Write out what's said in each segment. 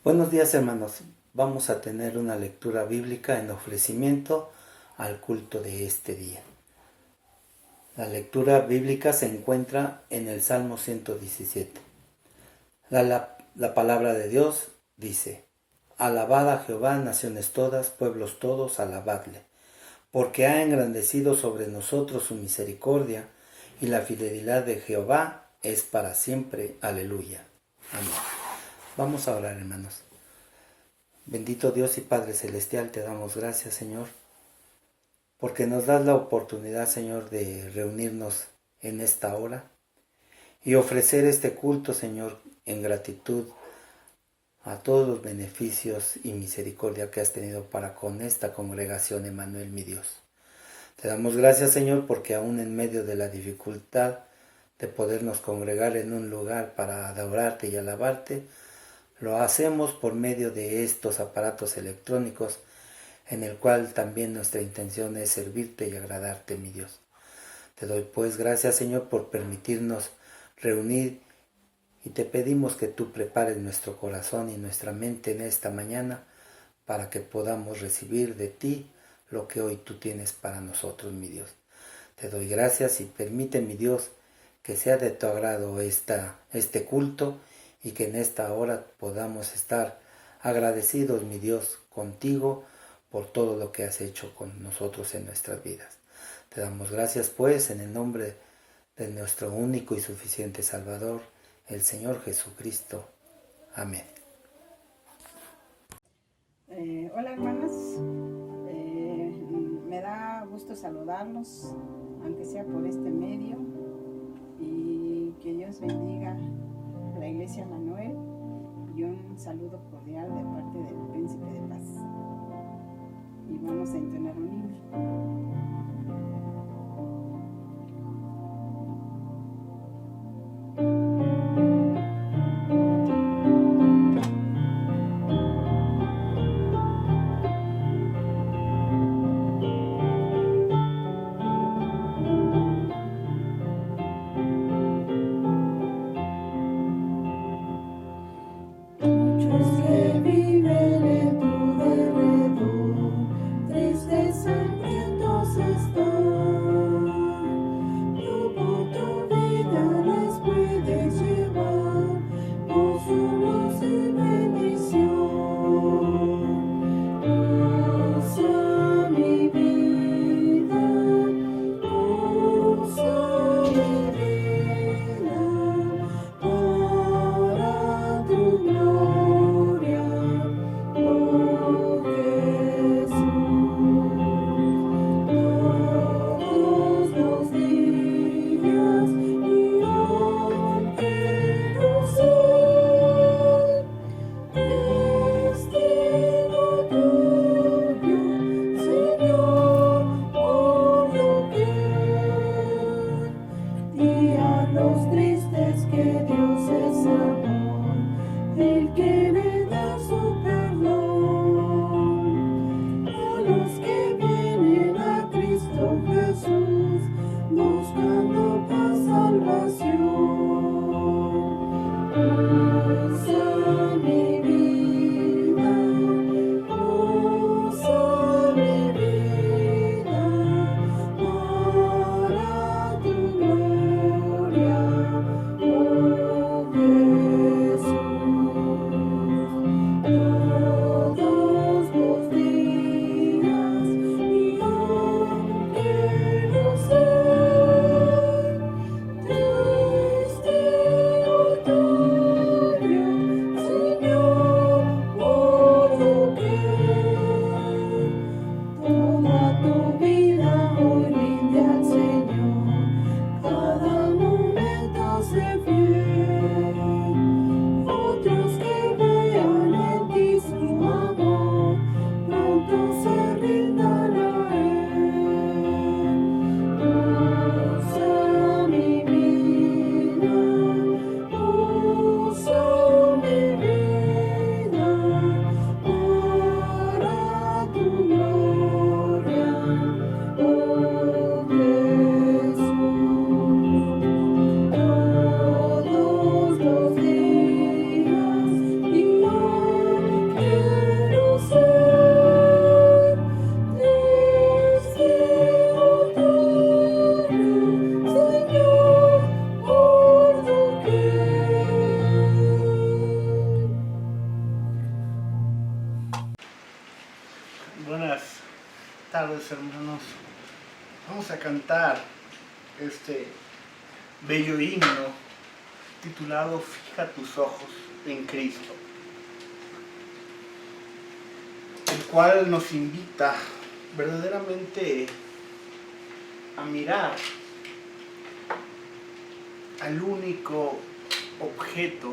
Buenos días, hermanos. Vamos a tener una lectura bíblica en ofrecimiento al culto de este día. La lectura bíblica se encuentra en el Salmo 117. La palabra de Dios dice: Alabad a Jehová, naciones todas, pueblos todos, alabadle, porque ha engrandecido sobre nosotros su misericordia, y la fidelidad de Jehová es para siempre. Aleluya. Amén. Vamos a orar, hermanos. Bendito Dios y Padre Celestial, te damos gracias, Señor, porque nos das la oportunidad, Señor, de reunirnos en esta hora y ofrecer este culto, Señor, en gratitud a todos los beneficios y misericordia que has tenido para con esta congregación, Emmanuel, mi Dios. Te damos gracias, Señor, porque aún en medio de la dificultad de podernos congregar en un lugar para adorarte y alabarte, lo hacemos por medio de estos aparatos electrónicos, en el cual también nuestra intención es servirte y agradarte, mi Dios. Te doy pues gracias, Señor, por permitirnos reunir, y te pedimos que tú prepares nuestro corazón y nuestra mente en esta mañana para que podamos recibir de ti lo que hoy tú tienes para nosotros, mi Dios. Te doy gracias y permite, mi Dios, que sea de tu agrado este culto, y que en esta hora podamos estar agradecidos, mi Dios, contigo por todo lo que has hecho con nosotros en nuestras vidas. Te damos gracias, pues, en el nombre de nuestro único y suficiente Salvador, el Señor Jesucristo. Amén. Hola, hermanas. Me da gusto saludarlos, aunque sea por este medio, y que Dios bendiga a la Iglesia Manuel, y un saludo cordial de parte del Príncipe de Paz. Y vamos a entonar un himno. Viven en tu derredor, tristes, hambrientos pues hermanos, vamos a cantar este bello himno titulado Fija tus ojos en Cristo, el cual nos invita verdaderamente a mirar al único objeto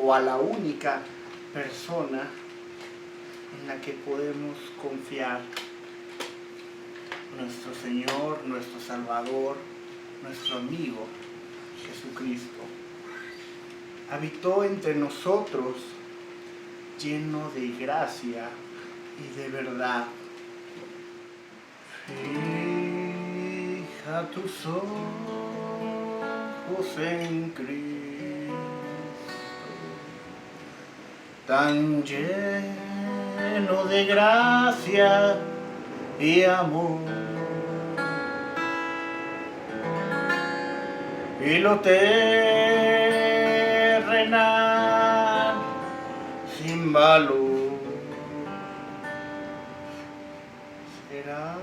o a la única persona en la que podemos confiar, nuestro Señor, nuestro Salvador, nuestro amigo Jesucristo. Habitó entre nosotros lleno de gracia y de verdad. Fija tus ojos en Cristo, tan lleno de gracia y amor, y lo terrenal sin valor será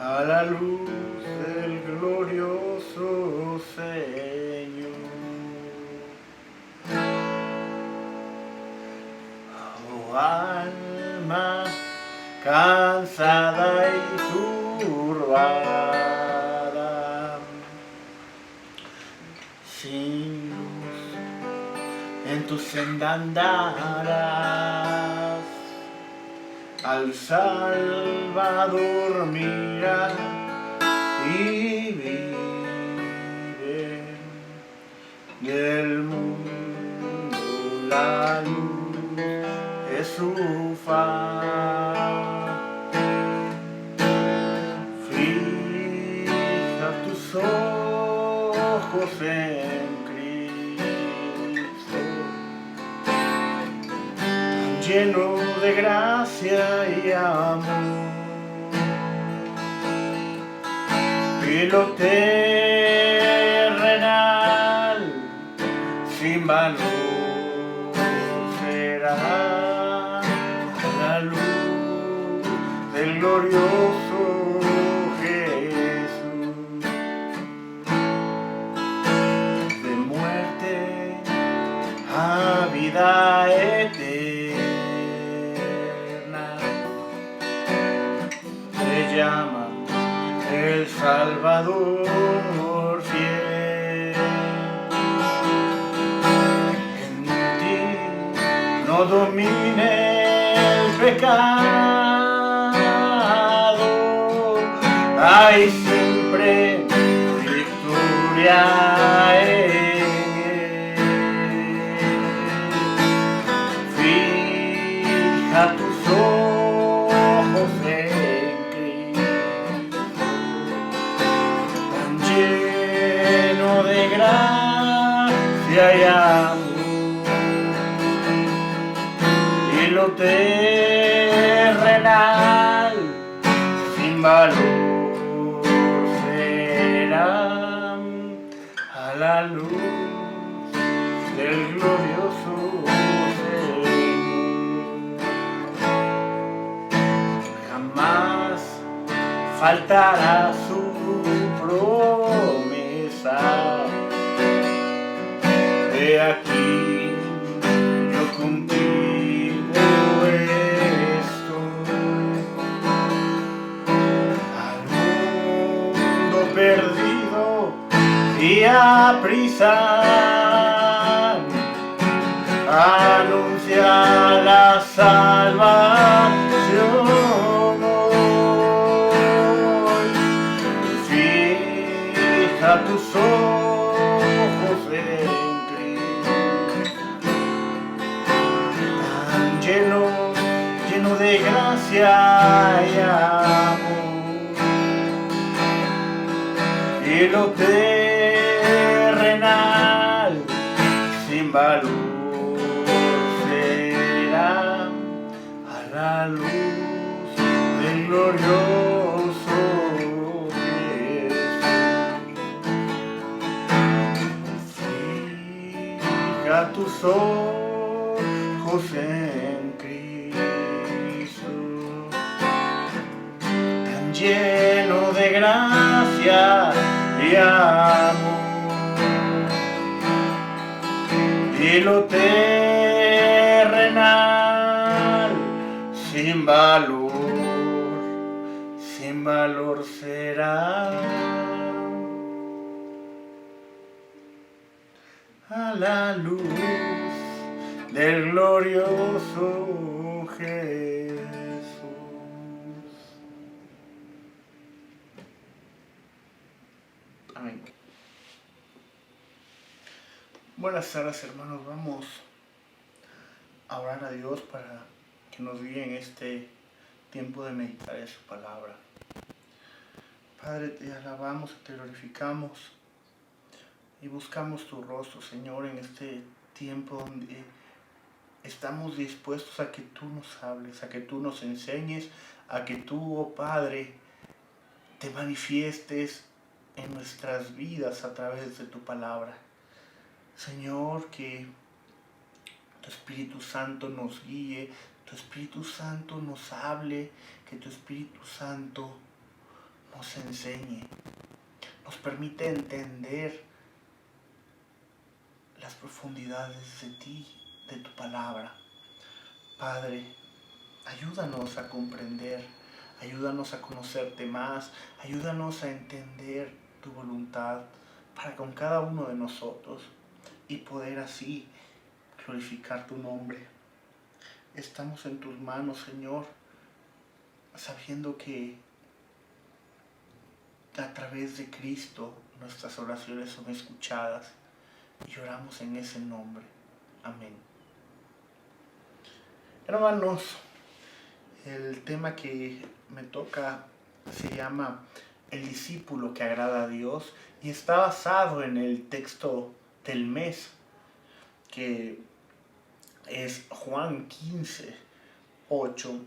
a la luz del glorioso Señor. Oh alma cansada y turbada, sin luz en tu senda andarás, al Salvador mira y vive del mundo la luz es su faz. Fija tus ojos en Cristo, tan lleno de gracia y amor, y lo terrenal sin valor será la luz del glorioso Jesús. De muerte a vida eterna te llama el Salvador fiel. En ti no domine el pecado, hay siempre victoria en él. Fija tus ojos en Cristo, tan lleno de gracia y amor, y lo terrenal sin valor será a la luz del glorioso Señor. Jamás faltará su promesa. He aquí yo contigo estoy, al mundo perdido y a prisa anuncia la salvación hoy. Fija tus ojos en Cristo, tan lleno de gracia y amor, y lo terrenal sin valor será a la luz del glorioso Jesús. Fija tus ojos en Cristo, lleno de gracia y amor. Y lo terrenal sin valor será. A la luz del glorioso Jesús. Amén. Buenas tardes, hermanos. Vamos a orar a Dios para que nos guíe en este tiempo de meditar en su palabra. Padre, te alabamos y te glorificamos y buscamos tu rostro, Señor, en este tiempo donde estamos dispuestos a que tú nos hables, a que tú nos enseñes, a que tú, oh Padre, te manifiestes en nuestras vidas a través de tu palabra. Señor, que tu Espíritu Santo nos guíe, tu Espíritu Santo nos hable, que tu Espíritu Santo nos enseñe, nos permite entender las profundidades de ti, de tu palabra. Padre, ayúdanos a comprender, ayúdanos a conocerte más, ayúdanos a entender tu voluntad para con cada uno de nosotros y poder así glorificar tu nombre. Estamos en tus manos, Señor, sabiendo que a través de Cristo nuestras oraciones son escuchadas y oramos en ese nombre. Amén. Hermanos, el tema que me toca se llama El discípulo que agrada a Dios y está basado en el texto del mes, que es Juan 15:8,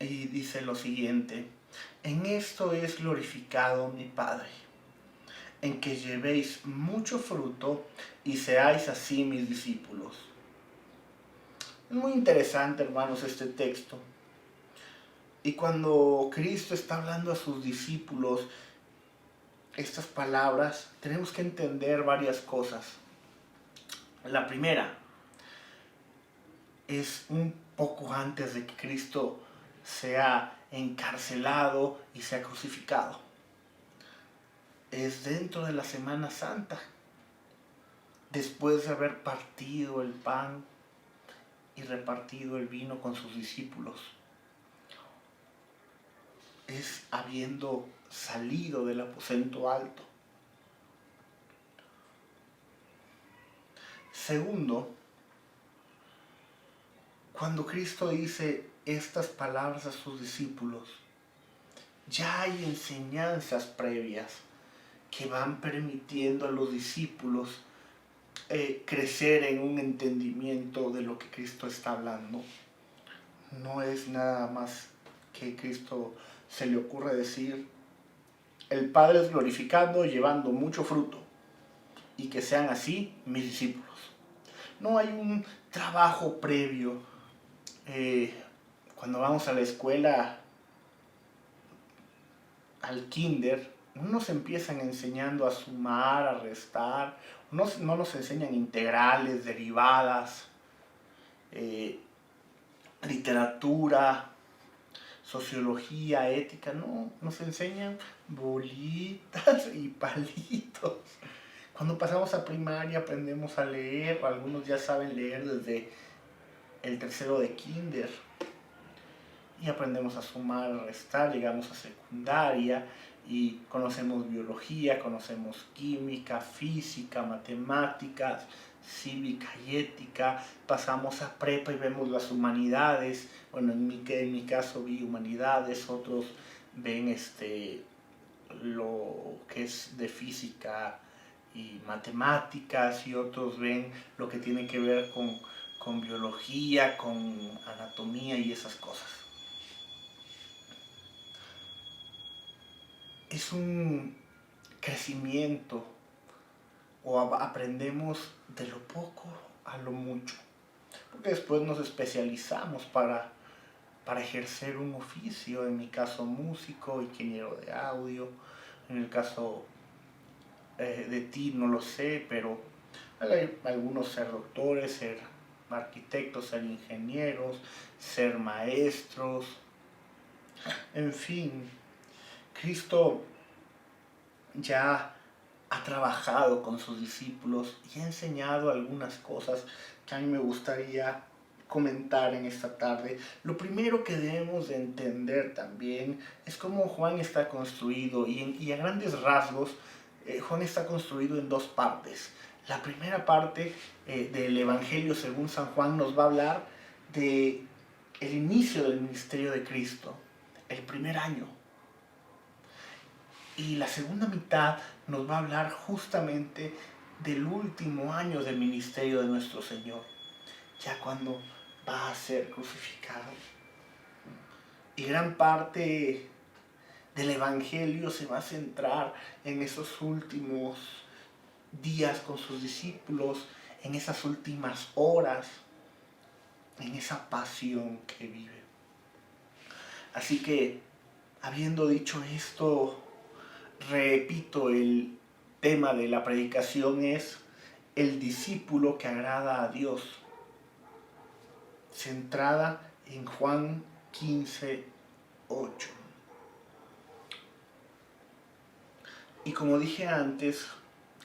y dice lo siguiente: en esto es glorificado mi Padre, en que llevéis mucho fruto y seáis así mis discípulos. Es muy interesante, hermanos, este texto. Y cuando Cristo está hablando a sus discípulos estas palabras, tenemos que entender varias cosas. La primera es un poco antes de que Cristo sea encarcelado y sea crucificado. Es dentro de la Semana Santa, después de haber partido el pan y repartido el vino con sus discípulos. Es habiendo salido del aposento alto. Segundo, cuando Cristo dice estas palabras a sus discípulos, ya hay enseñanzas previas que van permitiendo a los discípulos crecer en un entendimiento de lo que Cristo está hablando. No es nada más que Cristo se le ocurre decir: el Padre es glorificado llevando mucho fruto y que sean así mis discípulos. No hay un trabajo previo. Cuando vamos a la escuela, al kinder, no nos empiezan enseñando a sumar, a restar, no nos enseñan integrales, derivadas, literatura, sociología, ética, no, nos enseñan bolitas y palitos. Cuando pasamos a primaria aprendemos a leer, algunos ya saben leer desde el tercero de kinder, y aprendemos a sumar, a restar, llegamos a secundaria y conocemos biología, conocemos química, física, matemáticas, cívica y ética. Pasamos a prepa y vemos las humanidades. Bueno, en mi caso vi humanidades, otros ven lo que es de física y matemáticas, y otros ven lo que tiene que ver con biología, con anatomía y esas cosas. Es un crecimiento, o aprendemos de lo poco a lo mucho, porque después nos especializamos para para ejercer un oficio, en mi caso músico, ingeniero de audio, en el caso de ti no lo sé, pero hay algunos ser doctores, ser arquitectos, ser ingenieros, ser maestros, en fin, Cristo ya ha trabajado con sus discípulos y ha enseñado algunas cosas que a mí me gustaría comentar en esta tarde. Lo primero que debemos de entender también es cómo Juan está construido y a grandes rasgos Juan está construido en dos partes. La primera parte del Evangelio según San Juan nos va a hablar de el inicio del ministerio de Cristo, el primer año. Y la segunda mitad nos va a hablar justamente del último año del ministerio de nuestro Señor, ya cuando va a ser crucificado. Y gran parte del Evangelio se va a centrar en esos últimos días con sus discípulos, en esas últimas horas, en esa pasión que vive. Así que, habiendo dicho esto, repito, el tema de la predicación es el discípulo que agrada a Dios, centrada en Juan 15:8. Y como dije antes,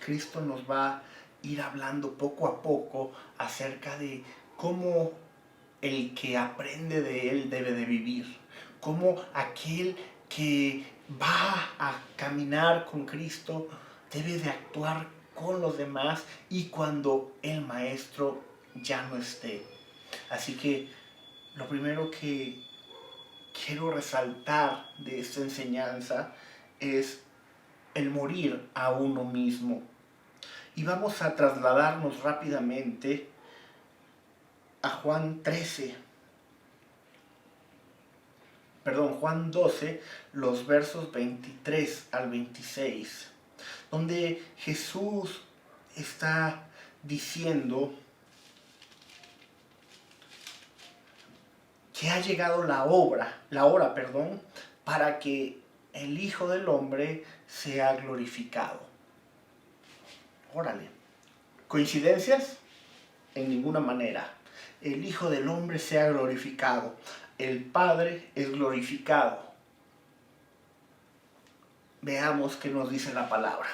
Cristo nos va a ir hablando poco a poco acerca de cómo el que aprende de Él debe de vivir, cómo aquel que va a caminar con Cristo debe de actuar con los demás y cuando el maestro ya no esté. Así que lo primero que quiero resaltar de esta enseñanza es el morir a uno mismo. Y vamos a trasladarnos rápidamente a Juan 12, los versos 23 al 26, donde Jesús está diciendo que ha llegado la hora, para que el Hijo del Hombre sea glorificado. Órale. ¿Coincidencias? En ninguna manera. El Hijo del Hombre sea glorificado. El Padre es glorificado. Veamos qué nos dice la palabra.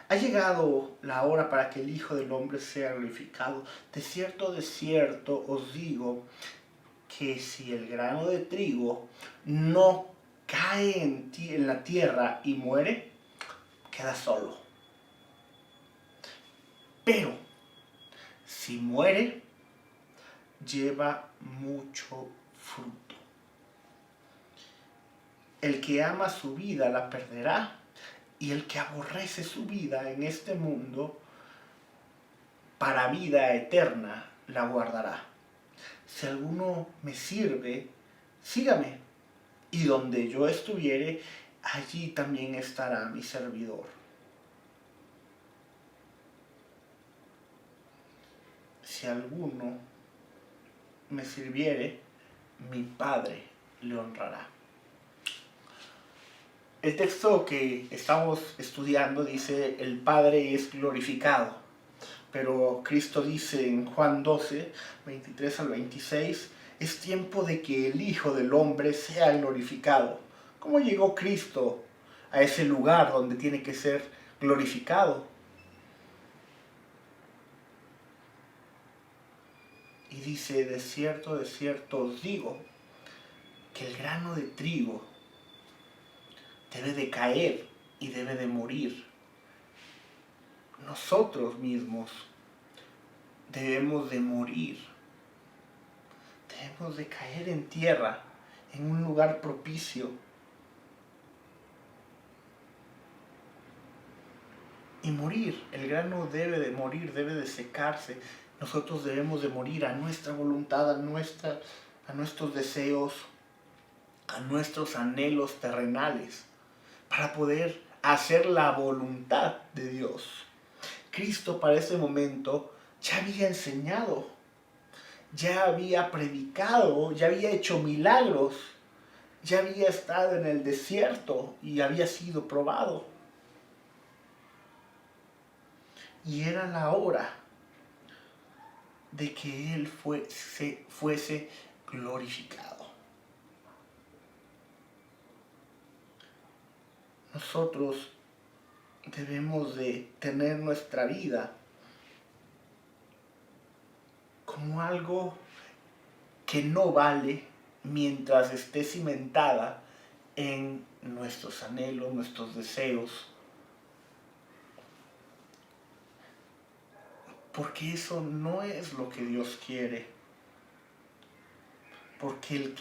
Ha llegado la hora para que el Hijo del Hombre sea glorificado. De cierto os digo que si el grano de trigo no cae en la tierra y muere, queda solo. Pero si muere, lleva mucho fruto. El que ama su vida la perderá, y el que aborrece su vida en este mundo, para vida eterna la guardará. Si alguno me sirve, sígame, y donde yo estuviere, allí también estará mi servidor. Si alguno me sirviere, mi Padre le honrará. El texto que estamos estudiando dice, el Padre es glorificado. Pero Cristo dice en Juan 12, 23 al 26, es tiempo de que el Hijo del Hombre sea glorificado. ¿Cómo llegó Cristo a ese lugar donde tiene que ser glorificado? Y dice, de cierto os digo, que el grano de trigo debe de caer y debe de morir. Nosotros mismos debemos de morir. Debemos de caer en tierra, en un lugar propicio. Y morir, el grano debe de morir, debe de secarse. Nosotros debemos de morir a nuestra voluntad, a nuestros deseos, a nuestros anhelos terrenales, para poder hacer la voluntad de Dios. Cristo para ese momento ya había enseñado ya había predicado, ya había hecho milagros, ya había estado en el desierto y había sido probado. Y era la hora de que Él fuese glorificado. Nosotros debemos de tener nuestra vida como algo que no vale mientras esté cimentada en nuestros anhelos, nuestros deseos. Porque eso no es lo que Dios quiere. Porque el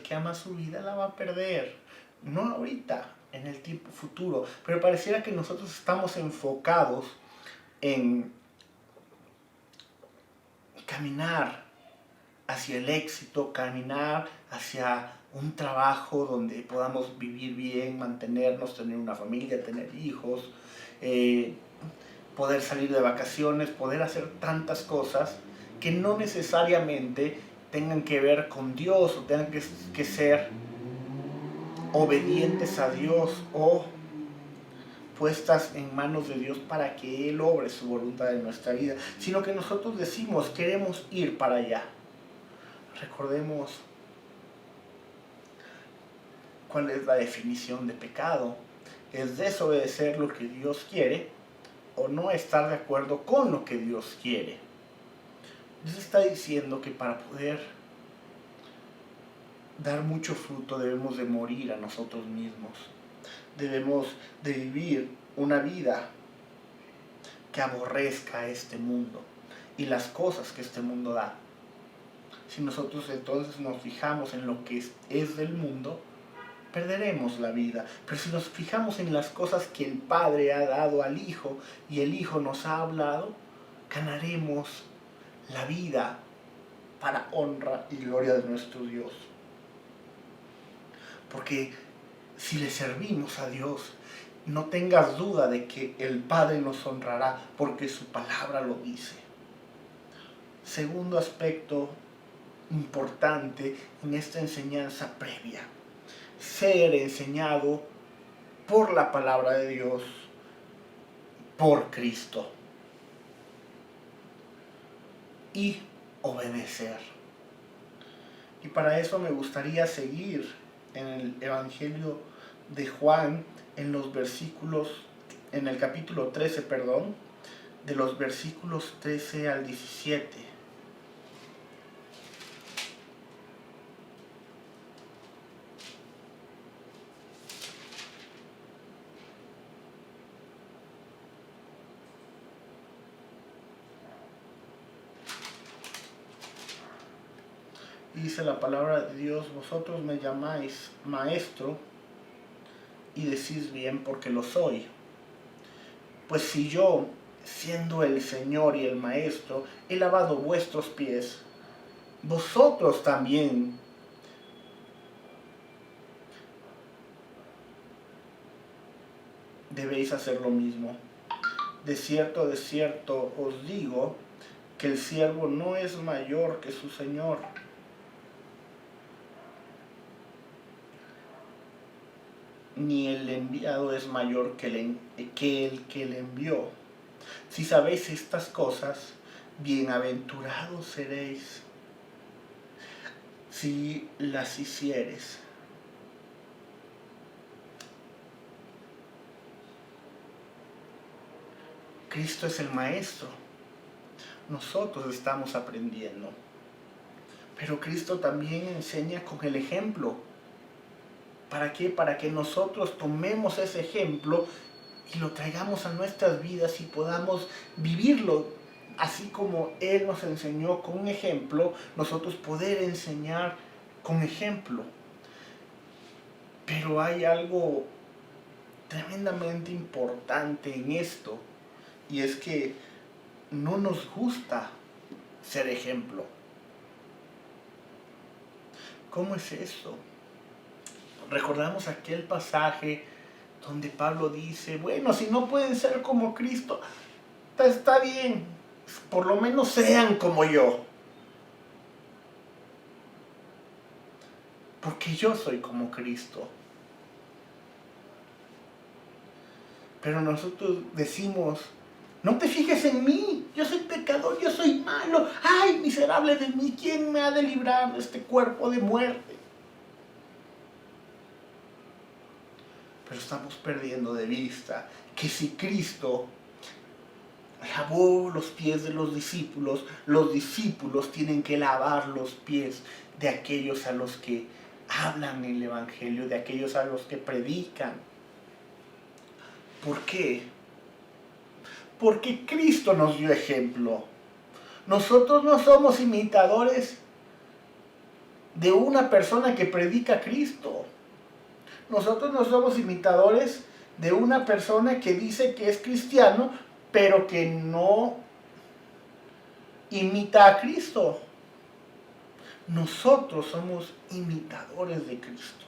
que ama su vida la va a perder. No ahorita, en el tiempo futuro. Pero pareciera que nosotros estamos enfocados en caminar hacia el éxito, caminar hacia un trabajo donde podamos vivir bien, mantenernos, tener una familia, tener hijos, poder salir de vacaciones, poder hacer tantas cosas que no necesariamente tengan que ver con Dios o tengan que ser obedientes a Dios o puestas en manos de Dios para que Él obre su voluntad en nuestra vida, sino que nosotros decimos, queremos ir para allá. Recordemos cuál es la definición de pecado. Es desobedecer lo que Dios quiere o no estar de acuerdo con lo que Dios quiere. Dios está diciendo que para poder dar mucho fruto debemos de morir a nosotros mismos. Debemos de vivir una vida que aborrezca a este mundo y las cosas que este mundo da. Si nosotros entonces nos fijamos en lo que es del mundo, perderemos la vida. Pero si nos fijamos en las cosas que el Padre ha dado al Hijo y el Hijo nos ha hablado, ganaremos la vida para honra y gloria de nuestro Dios. Porque si le servimos a Dios, no tengas duda de que el Padre nos honrará, porque su palabra lo dice. Segundo aspecto importante en esta enseñanza previa: ser enseñado por la palabra de Dios, por Cristo, y obedecer. Y para eso me gustaría seguir en el Evangelio de Juan, en el capítulo 13, de los versículos 13 al 17. Dice la palabra de Dios: vosotros me llamáis maestro y decís bien, porque lo soy. Pues si yo, siendo el Señor y el Maestro, he lavado vuestros pies, vosotros también debéis hacer lo mismo. De cierto os digo que el siervo no es mayor que su Señor, ni el enviado es mayor que el que le envió. Si sabéis estas cosas, bienaventurados seréis si las hiciereis. Cristo es el Maestro. Nosotros estamos aprendiendo. Pero Cristo también enseña con el ejemplo. ¿Para qué? Para que nosotros tomemos ese ejemplo y lo traigamos a nuestras vidas y podamos vivirlo. Así como Él nos enseñó con un ejemplo, nosotros poder enseñar con ejemplo. Pero hay algo tremendamente importante en esto, y es que no nos gusta ser ejemplo. ¿Cómo es esto? Recordamos aquel pasaje donde Pablo dice: bueno, si no pueden ser como Cristo, está bien, por lo menos sean como yo. porque yo soy como Cristo. Pero nosotros decimos, no te fijes en mí, yo soy pecador, yo soy malo. Ay, miserable de mí, ¿quién me ha de librar de este cuerpo de muerte? Pero estamos perdiendo de vista que si Cristo lavó los pies de los discípulos tienen que lavar los pies de aquellos a los que hablan el Evangelio, de aquellos a los que predican. ¿Por qué? Porque Cristo nos dio ejemplo. Nosotros no somos imitadores de una persona que predica a Cristo. Nosotros no somos imitadores de una persona que dice que es cristiano, pero que no imita a Cristo. Nosotros somos imitadores de Cristo.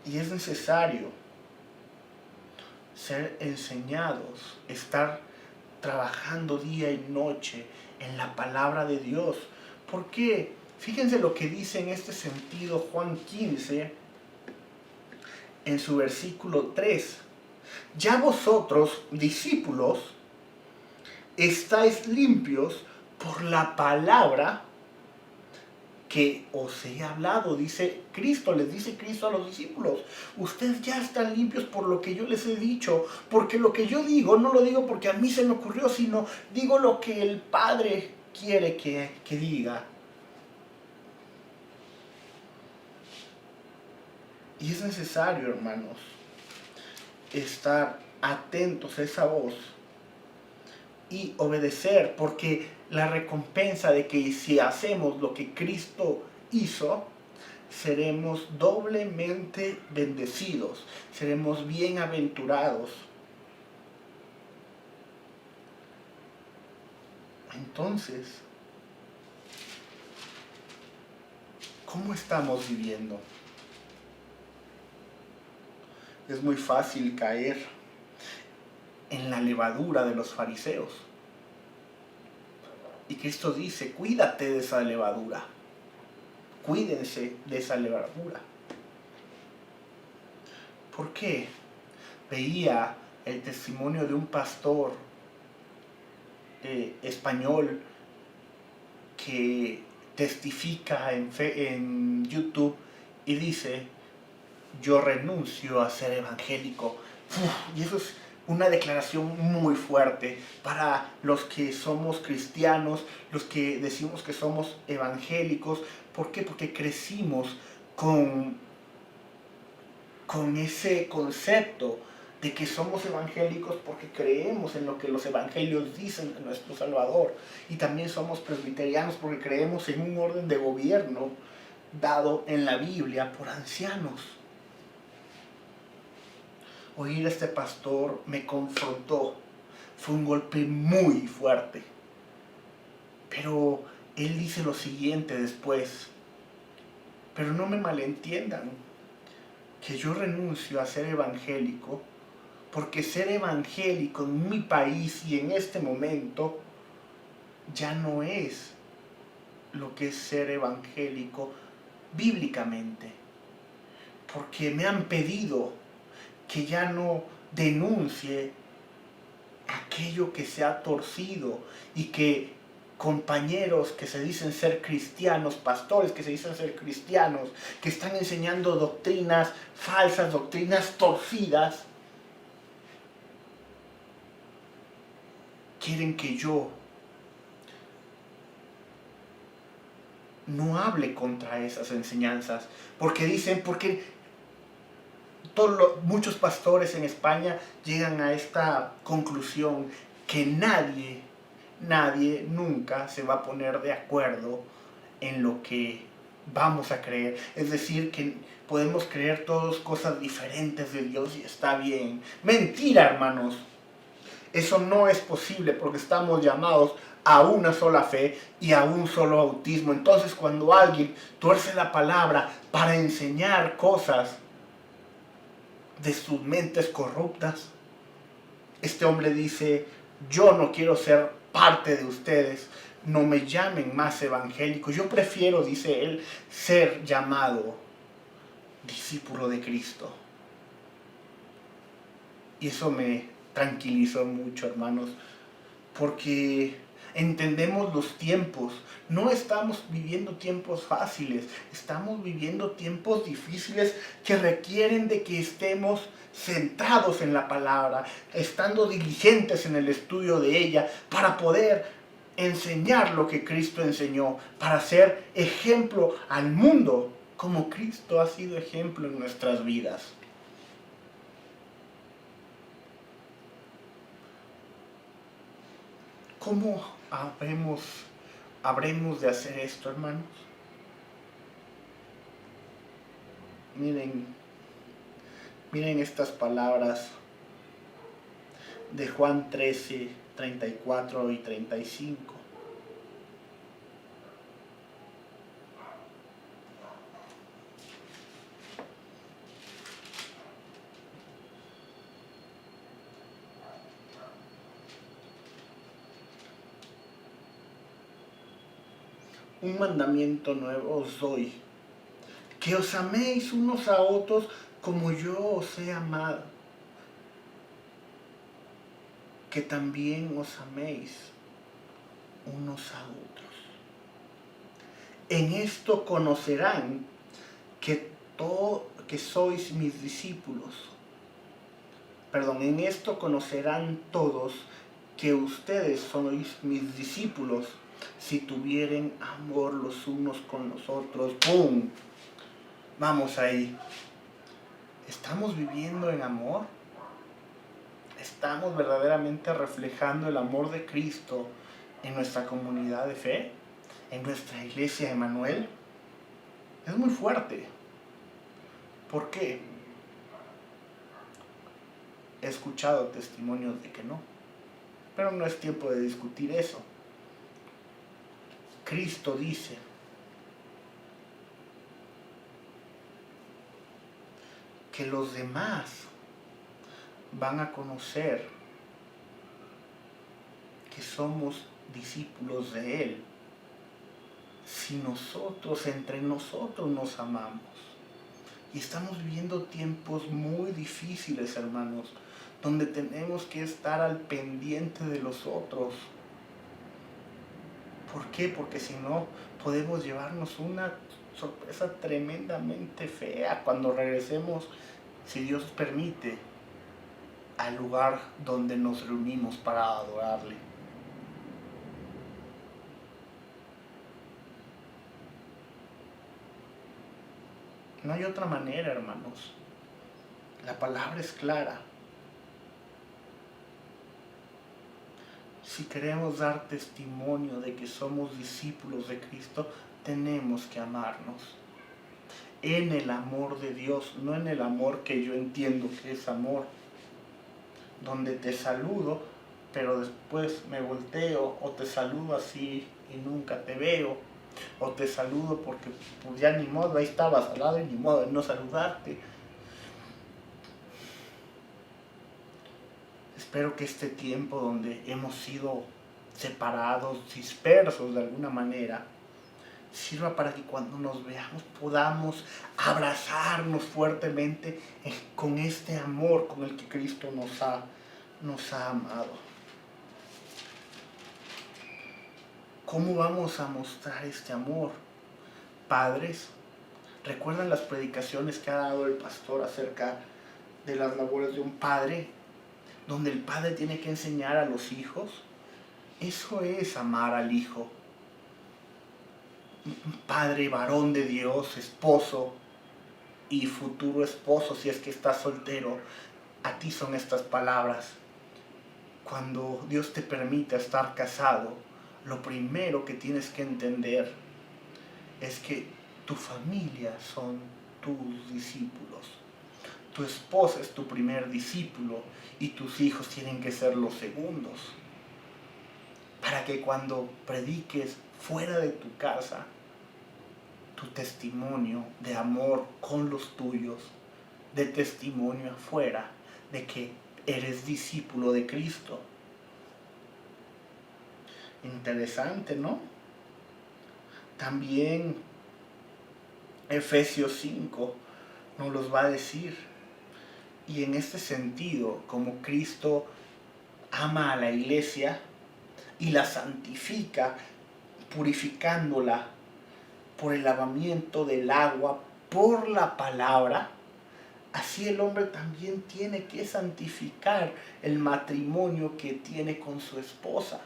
Y es necesario ser enseñados, estar trabajando día y noche en la palabra de Dios. ¿Por qué? Fíjense lo que dice en este sentido Juan 15, en su versículo 3. Ya vosotros, discípulos, estáis limpios por la palabra que os he hablado, dice Cristo, les dice Cristo a los discípulos. Ustedes ya están limpios por lo que yo les he dicho, porque lo que yo digo, no lo digo porque a mí se me ocurrió, sino digo lo que el Padre quiere que diga. Y es necesario, hermanos, estar atentos a esa voz y obedecer, porque la recompensa de que si hacemos lo que Cristo hizo, seremos doblemente bendecidos, seremos bienaventurados. Entonces, ¿cómo estamos viviendo? Es muy fácil caer en la levadura de los fariseos. Y Cristo dice, cuídate de esa levadura. Cuídense de esa levadura. ¿Por qué? Veía el testimonio de un pastor español que testifica en YouTube y dice, yo renuncio a ser evangélico. Y eso es una declaración muy fuerte para los que somos cristianos, los que decimos que somos evangélicos. ¿Por qué? Porque crecimos con ese concepto de que somos evangélicos porque creemos en lo que los evangelios dicen de nuestro Salvador. Y también somos presbiterianos porque creemos en un orden de gobierno dado en la Biblia por ancianos. Oír a este pastor me confrontó. Fue un golpe muy fuerte. Pero él dice lo siguiente después. Pero no me malentiendan, que yo renuncio a ser evangélico, porque ser evangélico en mi país y en este momento ya no es lo que es ser evangélico bíblicamente. Porque me han pedido que ya no denuncie aquello que se ha torcido y que compañeros que se dicen ser cristianos, pastores que se dicen ser cristianos, que están enseñando doctrinas falsas, doctrinas torcidas, quieren que yo no hable contra esas enseñanzas, porque dicen, porque muchos pastores en España llegan a esta conclusión que nadie nunca se va a poner de acuerdo en lo que vamos a creer. Es decir, que podemos creer todos cosas diferentes de Dios y está bien. Mentira, hermanos. Eso no es posible porque estamos llamados a una sola fe y a un solo bautismo. Entonces, cuando alguien tuerce la palabra para enseñar cosas de sus mentes corruptas, este hombre dice, yo no quiero ser parte de ustedes, no me llamen más evangélico. Yo prefiero, dice él, ser llamado discípulo de Cristo. Y eso me tranquilizó mucho, hermanos, porque entendemos los tiempos. No estamos viviendo tiempos fáciles, estamos viviendo tiempos difíciles que requieren de que estemos centrados en la palabra, estando diligentes en el estudio de ella, para poder enseñar lo que Cristo enseñó, para ser ejemplo al mundo, como Cristo ha sido ejemplo en nuestras vidas. ¿Cómo habremos de hacer esto, hermanos? Miren estas palabras de Juan 13, 34 y 35. Un mandamiento nuevo os doy, que os améis unos a otros como yo os he amado, que también os améis unos a otros. En esto conocerán que sois mis discípulos. En esto conocerán todos que ustedes sois mis discípulos, si tuvieren amor los unos con los otros. ¡Pum! Vamos ahí. ¿Estamos viviendo en amor? ¿Estamos verdaderamente reflejando el amor de Cristo en nuestra comunidad de fe? ¿En nuestra iglesia Emmanuel? Es muy fuerte. ¿Por qué? He escuchado testimonios de que no. Pero no es tiempo de discutir eso. Cristo dice que los demás van a conocer que somos discípulos de Él si nosotros entre nosotros nos amamos. Y estamos viviendo tiempos muy difíciles, hermanos, donde tenemos que estar al pendiente de los otros. ¿Por qué? Porque si no, podemos llevarnos una sorpresa tremendamente fea cuando regresemos, si Dios permite, al lugar donde nos reunimos para adorarle. No hay otra manera, hermanos. La palabra es clara. Si queremos dar testimonio de que somos discípulos de Cristo, tenemos que amarnos en el amor de Dios, no en el amor que yo entiendo que es amor, donde te saludo, pero después me volteo, o te saludo así y nunca te veo, o te saludo porque pues ya ni modo, ahí estabas al lado y ni modo de no saludarte. Espero que este tiempo donde hemos sido separados, dispersos de alguna manera, sirva para que cuando nos veamos podamos abrazarnos fuertemente con este amor con el que Cristo nos ha amado. ¿Cómo vamos a mostrar este amor? Padres, ¿recuerdan las predicaciones que ha dado el pastor acerca de las labores de un padre? Donde el padre tiene que enseñar a los hijos. Eso es amar al hijo. Un padre, varón de Dios, esposo y futuro esposo, si es que estás soltero, a ti son estas palabras. Cuando Dios te permite estar casado, lo primero que tienes que entender es que tu familia son tus discípulos. Tu esposa es tu primer discípulo y tus hijos tienen que ser los segundos. Para que cuando prediques fuera de tu casa, tu testimonio de amor con los tuyos, de testimonio afuera, de que eres discípulo de Cristo. Interesante, ¿no? También Efesios 5 nos los va a decir. Y en este sentido, como Cristo ama a la iglesia y la santifica, purificándola por el lavamiento del agua, por la palabra, así el hombre también tiene que santificar el matrimonio que tiene con su esposa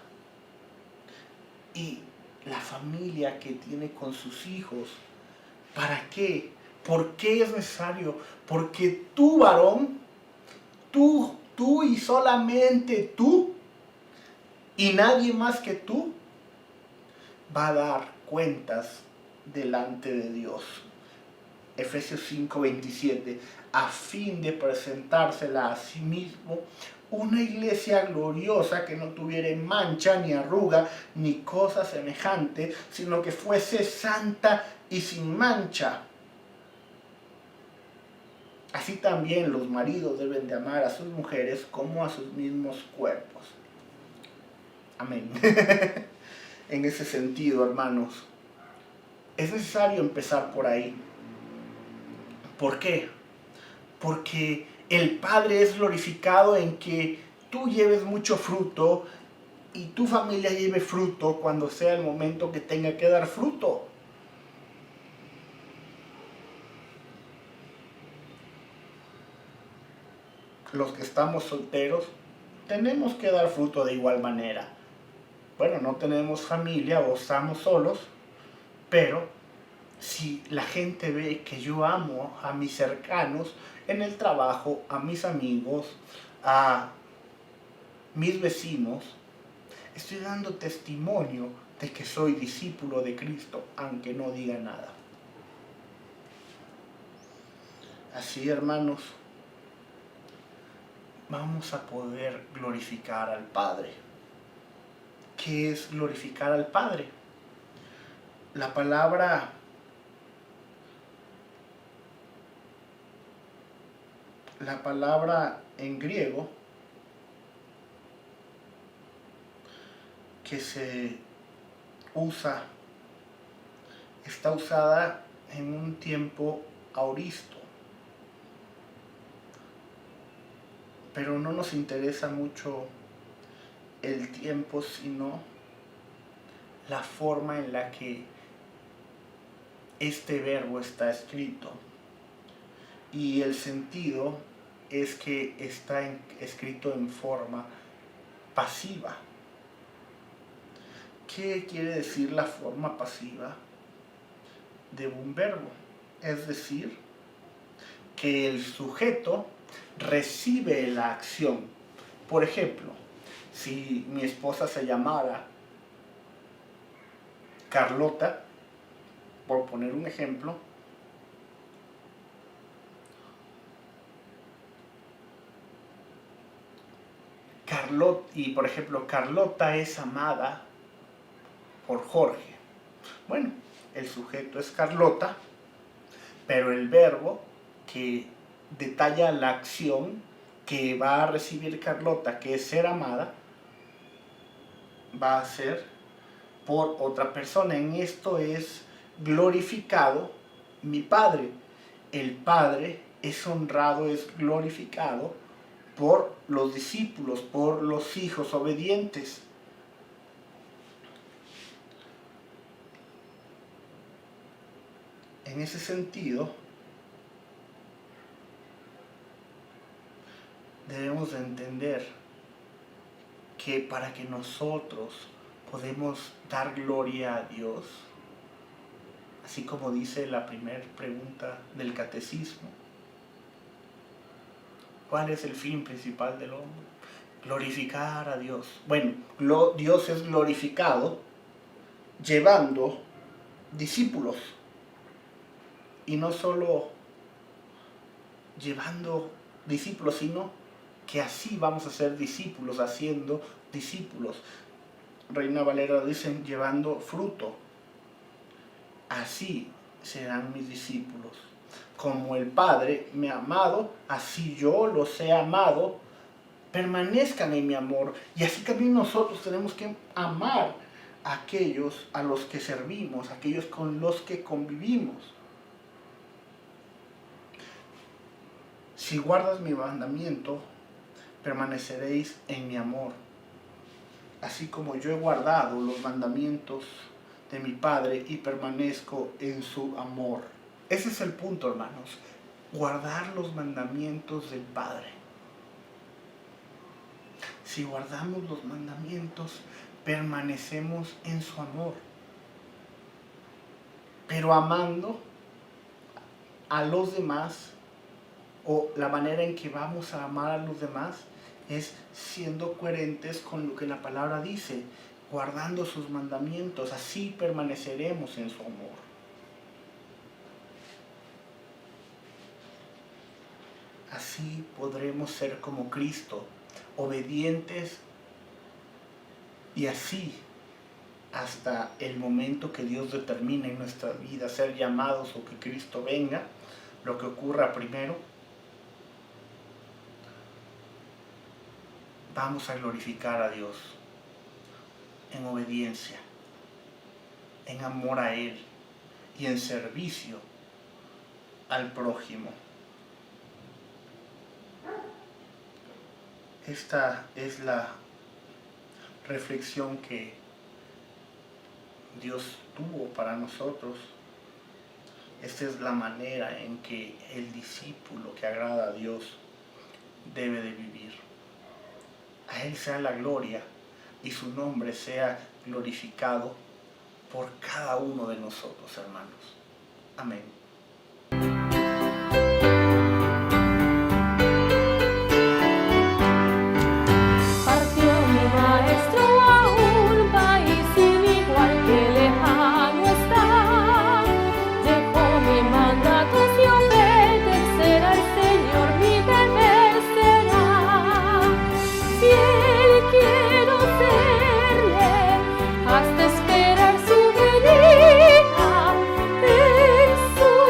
y la familia que tiene con sus hijos. ¿Para qué? ¿Por qué es necesario? Porque tú, varón, tú y solamente tú, y nadie más que tú, va a dar cuentas delante de Dios. Efesios 5:27, a fin de presentársela a sí mismo una iglesia gloriosa que no tuviera mancha, ni arruga, ni cosa semejante, sino que fuese santa y sin mancha. Así también los maridos deben de amar a sus mujeres como a sus mismos cuerpos. Amén. En ese sentido, hermanos, es necesario empezar por ahí. ¿Por qué? Porque el Padre es glorificado en que tú lleves mucho fruto y tu familia lleve fruto cuando sea el momento que tenga que dar fruto. Los que estamos solteros tenemos que dar fruto de igual manera. Bueno, no tenemos familia o estamos solos, pero si la gente ve que yo amo a mis cercanos en el trabajo, a mis amigos, a mis vecinos, estoy dando testimonio de que soy discípulo de Cristo, aunque no diga nada. Así, hermanos, vamos a poder glorificar al Padre. ¿Qué es glorificar al Padre? La palabra en griego que se usa, está usada en un tiempo auristo, pero no nos interesa mucho el tiempo, sino la forma en la que este verbo está escrito. Y el sentido es que está escrito en forma pasiva. ¿Qué quiere decir la forma pasiva de un verbo? Es decir, que el sujeto recibe la acción. Por ejemplo, si mi esposa se llamara Carlota, por poner un ejemplo, por ejemplo, Carlota es amada por Jorge. Bueno, el sujeto es Carlota, pero el verbo que detalla la acción que va a recibir Carlota, que es ser amada, va a ser por otra persona. En esto es glorificado mi Padre. El Padre es honrado, es glorificado por los discípulos, por los hijos obedientes. En ese sentido, debemos de entender que para que nosotros podemos dar gloria a Dios, así como dice la primera pregunta del catecismo, ¿cuál es el fin principal del hombre? Glorificar a Dios. Bueno, Dios es glorificado llevando discípulos. Y no solo llevando discípulos, sino que así vamos a ser discípulos, haciendo discípulos. Reina Valera dicen llevando fruto. Así serán mis discípulos. Como el Padre me ha amado, así yo los he amado. Permanezcan en mi amor. Y así también nosotros tenemos que amar a aquellos a los que servimos, a aquellos con los que convivimos. Si guardas mi mandamiento, permaneceréis en mi amor, así como yo he guardado los mandamientos de mi Padre y permanezco en su amor. Ese es el punto, hermanos, guardar los mandamientos del Padre. Si guardamos los mandamientos, permanecemos en su amor. Pero amando a los demás, o la manera en que vamos a amar a los demás, es siendo coherentes con lo que la palabra dice, guardando sus mandamientos, así permaneceremos en su amor. Así podremos ser como Cristo, obedientes, y así hasta el momento que Dios determine en nuestra vida ser llamados o que Cristo venga, lo que ocurra primero, vamos a glorificar a Dios en obediencia, en amor a Él y en servicio al prójimo. Esta es la reflexión que Dios tuvo para nosotros. Esta es la manera en que el discípulo que agrada a Dios debe de vivir. A Él sea la gloria y su nombre sea glorificado por cada uno de nosotros, hermanos. Amén. Hasta esperar su venida en su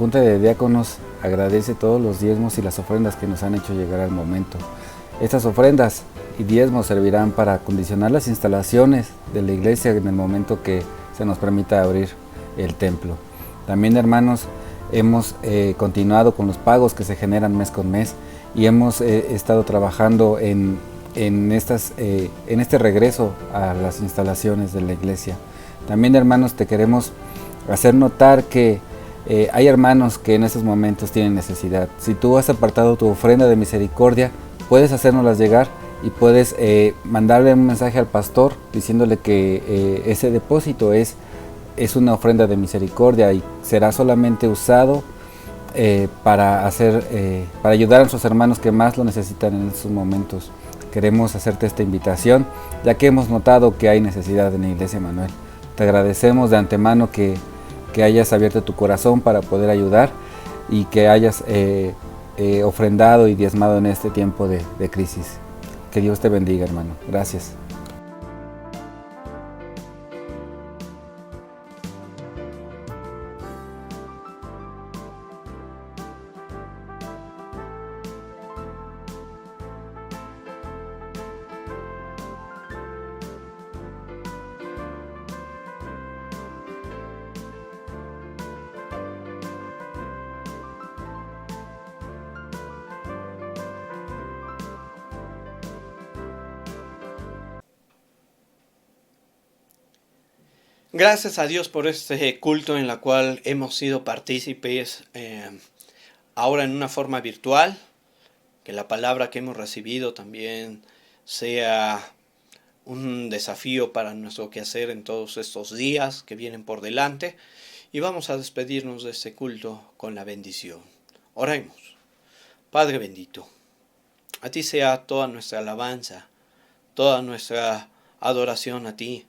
Junta de Diáconos agradece todos los diezmos y las ofrendas que nos han hecho llegar al momento. Estas ofrendas y diezmos servirán para acondicionar las instalaciones de la iglesia en el momento que se nos permita abrir el templo. También, hermanos, hemos continuado con los pagos que se generan mes con mes y hemos estado trabajando en este regreso a las instalaciones de la iglesia. También, hermanos, te queremos hacer notar que hay hermanos que en estos momentos tienen necesidad. Si tú has apartado tu ofrenda de misericordia, puedes hacérnoslas llegar y puedes mandarle un mensaje al pastor diciéndole que ese depósito es una ofrenda de misericordia y será solamente usado para ayudar a nuestros hermanos que más lo necesitan en estos momentos. Queremos hacerte esta invitación, ya que hemos notado que hay necesidad en la Iglesia Emanuel. Te agradecemos de antemano que hayas abierto tu corazón para poder ayudar y que hayas ofrendado y diezmado en este tiempo de crisis. Que Dios te bendiga, hermano. Gracias. Gracias a Dios por este culto en la cual hemos sido partícipes ahora en una forma virtual. Que la palabra que hemos recibido también sea un desafío para nuestro quehacer en todos estos días que vienen por delante. Y vamos a despedirnos de este culto con la bendición. Oremos. Padre bendito, a ti sea toda nuestra alabanza, toda nuestra adoración a ti.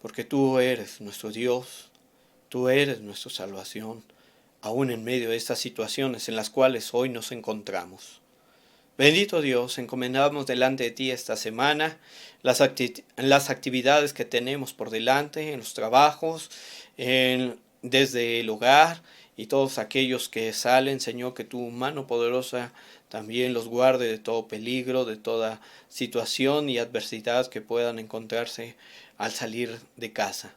Porque tú eres nuestro Dios, tú eres nuestra salvación, aún en medio de estas situaciones en las cuales hoy nos encontramos. Bendito Dios, encomendamos delante de ti esta semana las actividades que tenemos por delante, en los trabajos, desde el hogar y todos aquellos que salen, Señor, que tu mano poderosa también los guarde de todo peligro, de toda situación y adversidad que puedan encontrarse al salir de casa.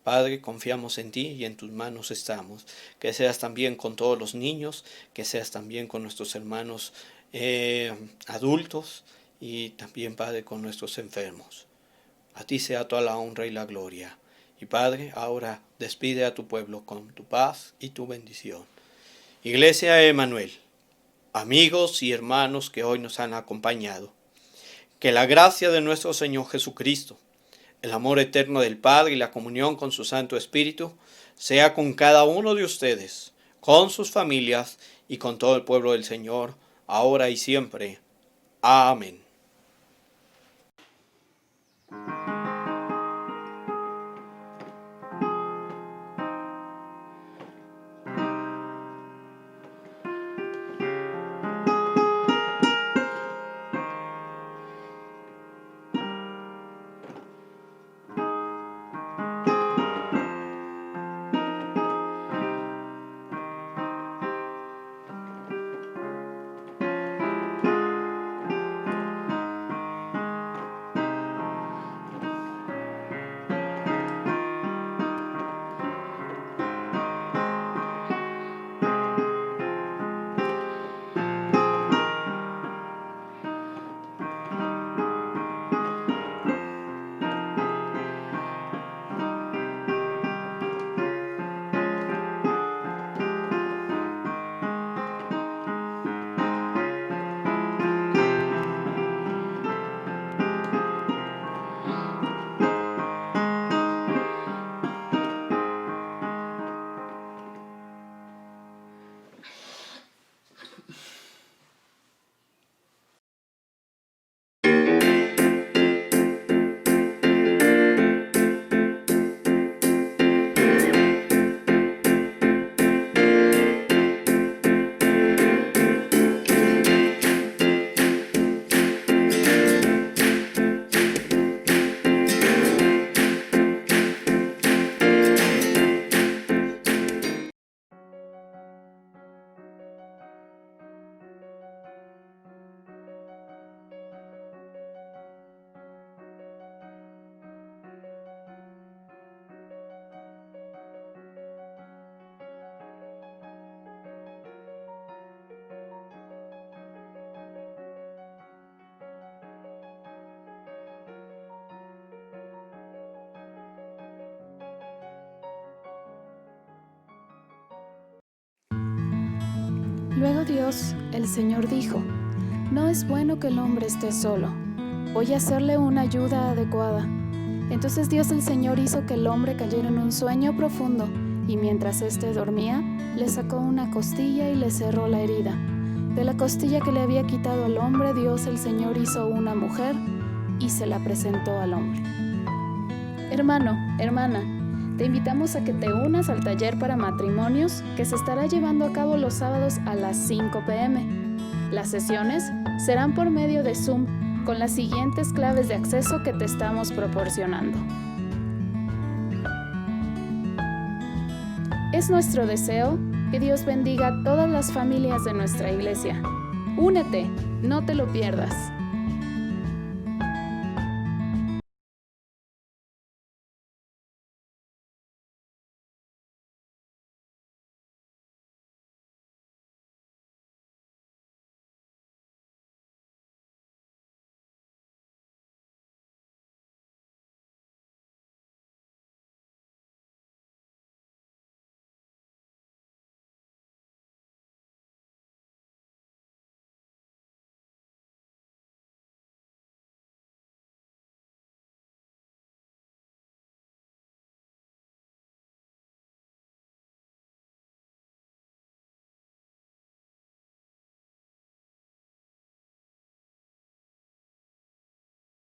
Padre, confiamos en ti y en tus manos estamos. Que seas también con todos los niños, que seas también con nuestros hermanos adultos y también, Padre, con nuestros enfermos. A ti sea toda la honra y la gloria. Y Padre, ahora despide a tu pueblo con tu paz y tu bendición. Iglesia Emanuel, amigos y hermanos que hoy nos han acompañado, que la gracia de nuestro Señor Jesucristo, el amor eterno del Padre y la comunión con su Santo Espíritu sea con cada uno de ustedes, con sus familias y con todo el pueblo del Señor, ahora y siempre. Amén. Luego Dios, el Señor, dijo: No es bueno que el hombre esté solo. Voy a hacerle una ayuda adecuada. Entonces Dios el Señor hizo que el hombre cayera en un sueño profundo, y mientras éste dormía, le sacó una costilla y le cerró la herida. De la costilla que le había quitado al hombre, Dios el Señor hizo una mujer y se la presentó al hombre. Hermano, hermana, te invitamos a que te unas al taller para matrimonios que se estará llevando a cabo los sábados a las 5 p.m. Las sesiones serán por medio de Zoom, con las siguientes claves de acceso que te estamos proporcionando. Es nuestro deseo que Dios bendiga a todas las familias de nuestra iglesia. Únete, no te lo pierdas.